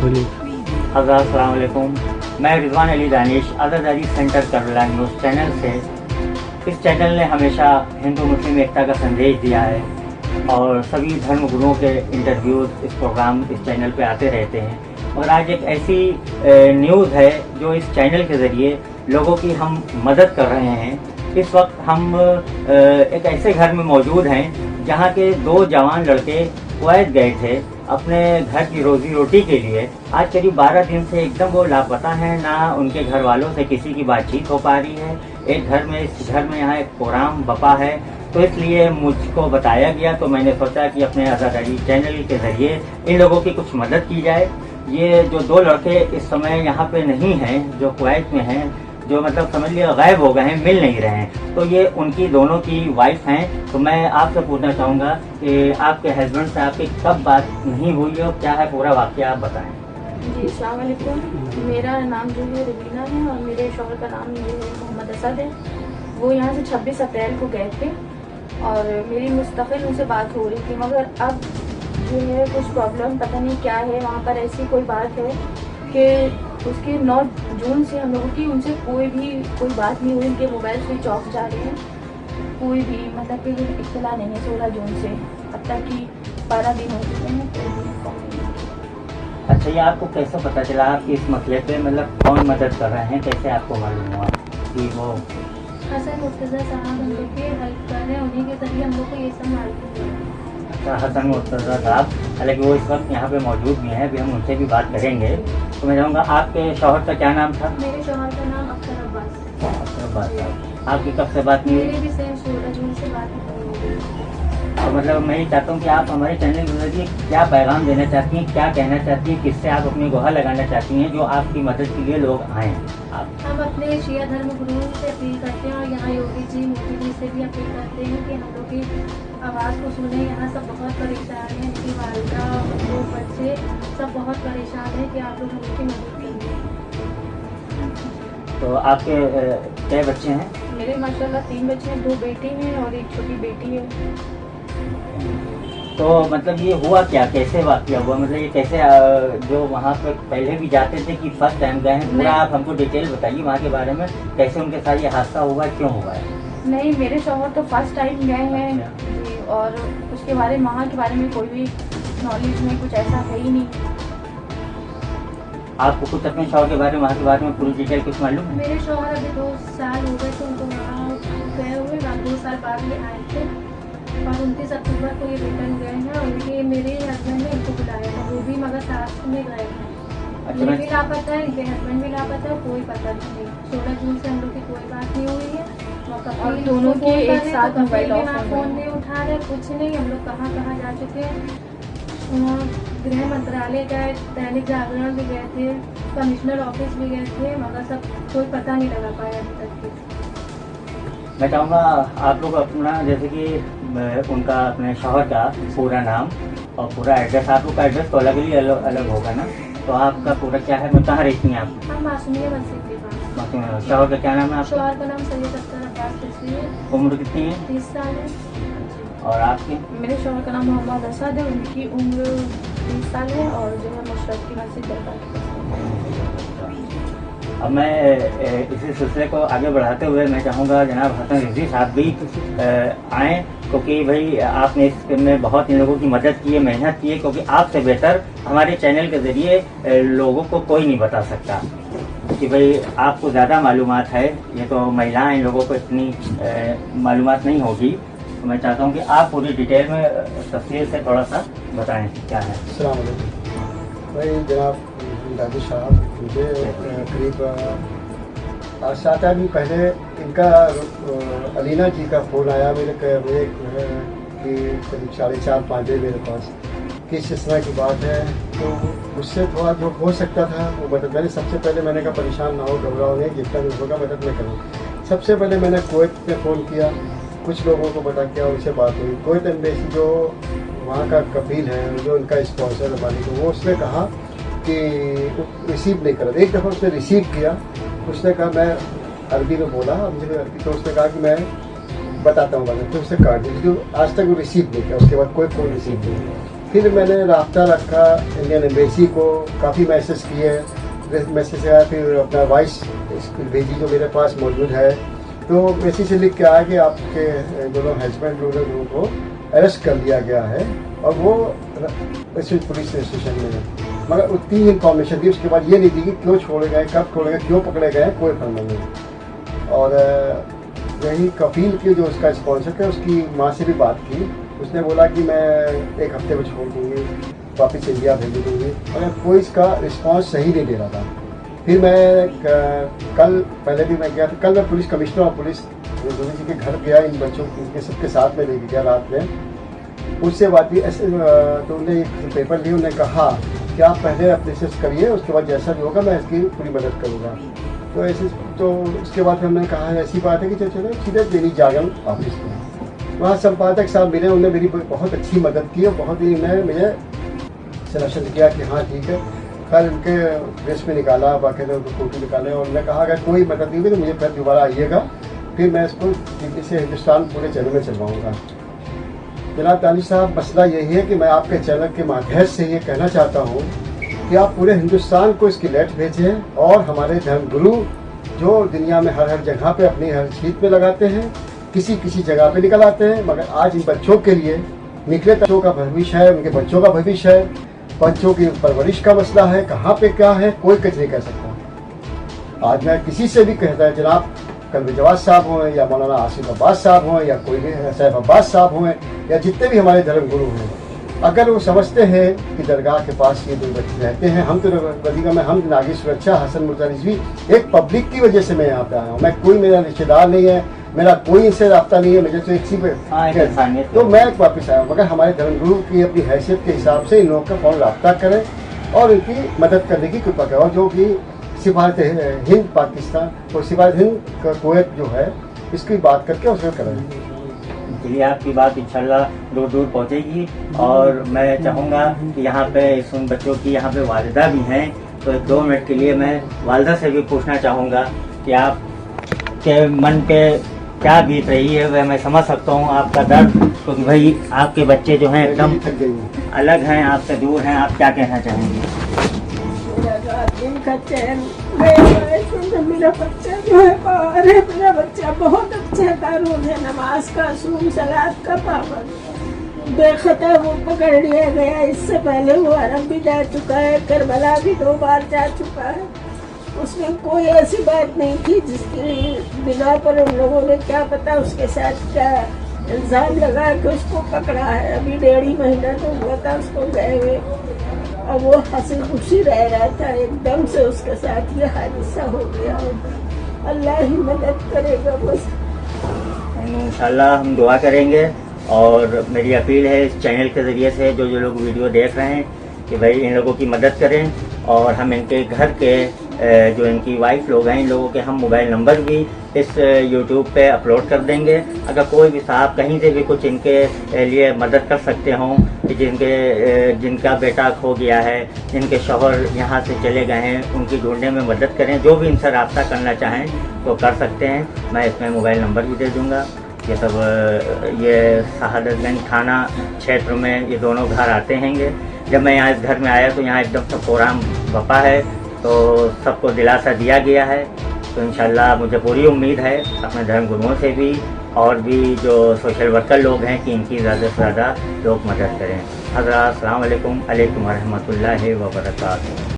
बोलिए। अस्सलाम वालेकुम। मैं Rizwan Ali Danish Azadari centre Karbala news channel से। इस चैनल ने हमेशा हिंदू मुस्लिम एकता का संदेश दिया है और सभी धर्म गुरुओं के इंटरव्यूज़ इस प्रोग्राम इस चैनल पे आते रहते हैं। और आज एक ऐसी न्यूज़ है जो इस चैनल के ज़रिए लोगों की हम मदद कर रहे हैं। इस वक्त हम एक ऐसे घर में मौजूद हैं जहां के दो जवान लड़के कुवैत गए थे अपने घर की रोजी रोटी के लिए। आज करीब 12 दिन से एकदम वो लापता हैं, ना उनके घर वालों से किसी की बातचीत हो पा रही है। इस घर में यहाँ एक प्रोग्राम बपा है, तो इसलिए मुझको बताया गया, तो मैंने सोचा कि अपने आज़ादारी चैनल के ज़रिए इन लोगों की कुछ मदद की जाए। ये जो दो लड़के इस समय यहाँ पे नहीं हैं, जो कुवैत में हैं, जो मतलब समझ लिया गायब हो गए हैं, मिल नहीं रहे हैं, तो ये उनकी दोनों की वाइफ हैं। तो मैं आपसे पूछना चाहूँगा कि आपके हस्बैंड से आपकी कब बात नहीं हुई और क्या है पूरा वाक़या, आप बताएं। जी अस्सलाम वालेकुम। मेरा नाम जो है रवीना है और मेरे शौहर का नाम ये है मोहम्मद असद है। वो यहाँ से 26 अप्रैल को गए थे और मेरी मुस्तकिल उनसे बात हो रही थी, मगर अब जो है कुछ प्रॉब्लम पता नहीं क्या है। वहाँ पर ऐसी कोई बात है कि उसके 9 जून से हम लोगों की उनसे कोई बात नहीं हुई। उनके मोबाइल स्विच ऑफ जा रहे हैं, कोई भी मतलब कि इत्तला नहीं है 16 जून से अब तक की 12 दिन हो चुके हैं, कोई भी कॉल नहीं। अच्छा, ये आपको कैसे पता चला आपकी इस मसले पे, मतलब कौन मदद कर रहे हैं, कैसे आपको मालूम हुआ कि वो हसन मुर्तज़ा साहब हम लोग के हेल्प कर रहे हैं, उन्हीं के जरिए हम लोग को ये सब मालूम हुआ। अच्छा, हसन मुर्तज़ा साहब, हालांकि वो इस वक्त यहाँ पे मौजूद भी हैं, अभी हम उनसे भी बात करेंगे। तो मैं चाहूँगा, आपके शौहर का क्या नाम था? मेरे शौहर का नाम अख्तर अब्बास। अख्तर अब्बास साहब। आपकी कब से बात नहीं मेरी हुई? भी सेम 16 जून से बात नहीं हुई। तो मतलब मैं ये चाहता हूँ कि आप हमारे चैनल के जरिए क्या पैगाम देना चाहती हैं, क्या कहना चाहती हैं, किससे आप अपनी गुहार लगाना चाहती हैं जो आपकी मदद के लिए लोग आएँ? आप हम अपने शिया धर्म गुरुओं से अपील करते हैं और यहाँ योगी जी मोदी जी से भी अपील करते हैं कि हम लोग की आवाज़ को सुने। यहाँ सब बहुत परेशान हैं, इनकी वालिदा लोग बच्चे सब बहुत परेशान हैं कि आप लोग हम लोग की मदद कीजिए। तो आपके क्या बच्चे हैं? मेरे माशाल्लाह 3 बच्चे हैं, 2 बेटे हैं और एक छोटी बेटी है। तो मतलब ये हुआ क्या, कैसे वाक़या हुआ, मतलब ये कैसे जो वहाँ पे पहले भी जाते थे कि फर्स्ट टाइम गए हैं, पूरा आप हमको डिटेल बताइए वहाँ के बारे में, कैसे उनके साथ ये हादसा हुआ, क्यों हुआ है? नहीं, मेरे शौहर तो फर्स्ट टाइम गए हैं अच्छा। जी, और उसके बारे में वहाँ के बारे में कोई भी नॉलेज नहीं, कुछ ऐसा है ही नहीं। आपको कुछ अपने शौहर के बारे में, वहाँ के बारे में पूरी डिटेल कुछ मालूम है? मेरे शौहर अभी 2 साल हो गए थे उनको वहाँ गए हुए, 2 साल बाद में आए थे और 29 अक्टूबर को ये रिटर्न गए हैं। और ये मेरे हस्बैंड ने इनको बुलाया था, वो भी मगर साथ में गए हैं। अच्छा, ये भी लापता है, इनके हस्बैंड भी लापता है, कोई पता नहीं। 16 जून से हम लोग की कोई बात नहीं हुई है और दोनों के एक साथ मोबाइल फ़ोन नहीं उठा रहे, कुछ नहीं। हम लोग कहाँ कहाँ जा चुके हैं, गृह मंत्रालय गए, दैनिक जागरण भी गए थे, कमिश्नर ऑफिस भी गए थे, मगर सब कोई पता नहीं लगा पाया अभी तक की। मैं चाहूँगा आप लोग अपना, जैसे कि उनका अपने शौहर का पूरा नाम और पूरा एड्रेस, आप लोग का एड्रेस तो अलग ही अलग होगा ना, तो आपका पूरा क्या है, मैं कहाँ रहती हैं आप? हम मासूमिया मस्जिद के पास। मासूमिया। शौहर का क्या नाम है आपका? शौहर का नाम सैयद अख्तर अब्बास रिजवी है। उम्र कितनी है? 30 साल है। और आपकी? मेरे शौहर का नाम मोहम्मद असद है, उनकी उम्र 30 साल है और जो है मुशरफ की मस्जिद दरबार। अब मैं इसी सिलसिले को आगे बढ़ाते हुए मैं चाहूँगा जनाब हसन रिजवी साहब भी आएँ, क्योंकि भाई आपने इसमें बहुत इन लोगों की मदद की है, मेहनत की है, क्योंकि आपसे बेहतर हमारे चैनल के ज़रिए लोगों को कोई नहीं बता सकता कि भाई आपको ज़्यादा मालूमात है। ये तो महिलाएं, इन लोगों को इतनी मालूमात नहीं होगी, तो मैं चाहता हूँ कि आप पूरी डिटेल में तफसील से थोड़ा सा बताएं क्या है। अस्सलाम वालेकुम भाई। जनाब दादी साहब, मुझे करीब 7 दिन पहले इनका अलीना जी का फ़ोन आया मुझे कि करीब 4:30-5 बजे मेरे पास, किस तरह की बात है। तो उससे थोड़ा जो हो सकता था वो मदद मैंने सबसे पहले मैंने कहा परेशान ना हो, घबराओ नहीं, जितना भी होगा मदद मैं करूँ। सबसे पहले मैंने कुवैत पे फ़ोन किया, कुछ लोगों को पता किया, उनसे बात हुई। कुवैत एम्बेसी जो वहाँ का कफील है, जो उनका स्पॉन्सर है मालिक, वो उसने कहा कि रिसीव नहीं करा। एक दफ़ा उसने रिसीव किया, उसने कहा, मैं अरबी में बोला मुझे अरबी, तो उसने कहा कि मैं बताता हूँ, तो उसने काट दी। आज तक वो रिसीव नहीं किया, उसके बाद कोई फ़ोन रिसीव नहीं किया। फिर मैंने राब्ता रखा इंडियन एम्बेसी को, काफ़ी मैसेज किए, मैसेज आया, फिर अपना वॉइस भेजी जो मेरे पास मौजूद है। तो मैसेज से लिख के आया कि आपके दोनों हस्बैंड लोगों को अरेस्ट कर लिया गया है और वो पुलिस स्टेशन में है। मगर उतनी ही इन्फॉर्मेशन दी, उसके बाद ये नहीं दी कि क्यों छोड़े गए, कब छोड़े गए, क्यों पकड़े गए, कोई फर्क नहीं। और यही कफील की जो उसका स्पॉन्सर है उसकी माँ से भी बात की, उसने बोला कि मैं 1 हफ्ते में छोड़ दूँगी, वापस इंडिया भेज दूँगी, मगर कोई इसका रिस्पांस सही नहीं दे रहा था। फिर मैं कल पहले भी मैं गया था, कल मैं पुलिस कमिश्नर और पुलिस जोगी जी के घर गया, इन बच्चों के सबके साथ में लेके गया रात में, उससे बात भी ऐसे। तो उन्हें एक पेपर लिए, उन्होंने कहा कि आप पहले अपने से करिए, उसके बाद जैसा भी होगा मैं इसकी पूरी मदद करूँगा। तो ऐसे तो उसके बाद हमने कहा ऐसी बात है कि चलो सीधे दैनिक जागरण ऑफिस में, वहाँ संपादक साहब मिले, उन्होंने मेरी बहुत अच्छी मदद की और बहुत ही उन्होंने मुझे सजेशन किया कि हाँ ठीक है। कल उनके प्रेस में निकाला, बाकायदा उनको फोटो निकाले और उन्होंने कहा अगर कोई मदद नहीं हुई तो मुझे फिर दोबारा आइएगा, फिर मैं इसको दिल्ली से हिंदुस्तान पूरे चैनल में चलवाऊँगा। जनाब दानिश साहब, मसला यही है कि मैं आपके चैनल के माध्यम से ये कहना चाहता हूँ कि आप पूरे हिंदुस्तान को इसकी लेट भेजें और हमारे धर्मगुरु जो दुनिया में हर जगह पे अपनी हर चीज़ पे लगाते हैं, किसी किसी जगह पे निकल आते हैं, मगर आज इन बच्चों के लिए निकले बच्चों का भविष्य है, उनके बच्चों का भविष्य है, बच्चों की परवरिश का मसला है, कहाँ पे क्या है कोई कुछ नहीं कह सकता। आज मैं किसी से भी कहता है, जनाब कलवी जवाद साहब हों या मौलाना आसिफ अब्बास साहब हों या कोई भी सैफ अब्बास साहब हों या जितने भी हमारे धर्मगुरु हैं, अगर वो समझते हैं कि दरगाह के पास ये 2 बच्चे रहते हैं, हम तो वजीका में हम नागी सुरक्षा हसन मुर्तज़ा रिजवी एक पब्लिक की वजह से मैं यहाँ पे आया हूँ, मैं कोई मेरा रिश्तेदार नहीं है, मेरा कोई इनसे रब्ता नहीं है, मुझे तो एक सी पे तो मैं वापस आया हूँ। मगर हमारे धर्मगुरु की अपनी हैसियत के हिसाब से इन लोगों का फ़ौरन रब्ता करें और इनकी मदद करने की कृपा करें। और जो कि सिफारत हिंद पाकिस्तान और सिफारत हिंद कुवैत जो है इसकी बात करके उसमें करें। चलिए, आपकी बात इंशाल्लाह दूर दूर पहुंचेगी। और मैं चाहूँगा कि यहाँ पे उन बच्चों की यहाँ पे वालिदा भी हैं, तो 2 मिनट के लिए मैं वालिदा से भी पूछना चाहूँगा कि आप के मन पे क्या बीत रही है। वह मैं समझ सकता हूँ आपका दर्द, क्योंकि भाई आपके बच्चे जो हैं एकदम अलग हैं, आपसे दूर हैं। आप क्या कहना चाहेंगे? का चैन मेरा बच्चा जो है बाहर है, मेरा बच्चा बहुत अच्छा दारूद है, नमाज का सूम सलाद का पाबंद, बेखता वो पकड़ लिया गया। इससे पहले वो अरब भी जा चुका है, करबला भी 2 बार जा चुका है। उसमें कोई ऐसी बात नहीं थी जिसकी बिना पर उन लोगों ने क्या पता उसके साथ क्या इल्ज़ाम लगा के उसको पकड़ा है। अभी 1.5 महीना तो हुआ था उसको गए हुए, और वो हंसी खुशी रह रहा था, एकदम से उसके साथ ये हादसा हो गया। अल्लाह ही मदद करेगा बस। इंशाल्लाह हम दुआ करेंगे। और मेरी अपील है इस चैनल के ज़रिए से जो लोग वीडियो देख रहे हैं कि भाई इन लोगों की मदद करें, और हम इनके घर के जो इनकी वाइफ लोग हैं, इन लोगों के हम मोबाइल नंबर भी इस यूट्यूब पे अपलोड कर देंगे। अगर कोई भी साहब कहीं से भी कुछ इनके लिए मदद कर सकते हों कि जिनका बेटा खो गया है, जिनके शौहर यहाँ से चले गए हैं, उनकी ढूंढने में मदद करें, जो भी इनसे रब्ता करना चाहें तो कर सकते हैं। मैं इसमें मोबाइल नंबर भी दे दूँगा। ये सब ये शहादतगंज थाना क्षेत्र में ये दोनों घर आते हैंगे। जब मैं यहाँ इस घर में आया तो यहाँ एकदम सब प्रोग्राम बपा है, तो सबको दिलासा दिया गया है। तो इंशाल्लाह मुझे पूरी उम्मीद है अपने धर्मगुरुओं से भी और भी जो सोशल वर्कर लोग हैं कि इनकी ज़्यादा से ज़्यादा लोग मदद करें। हज़रात अस्सलाम वालेकुम व रहमतुल्लाहि व बरकातुहू।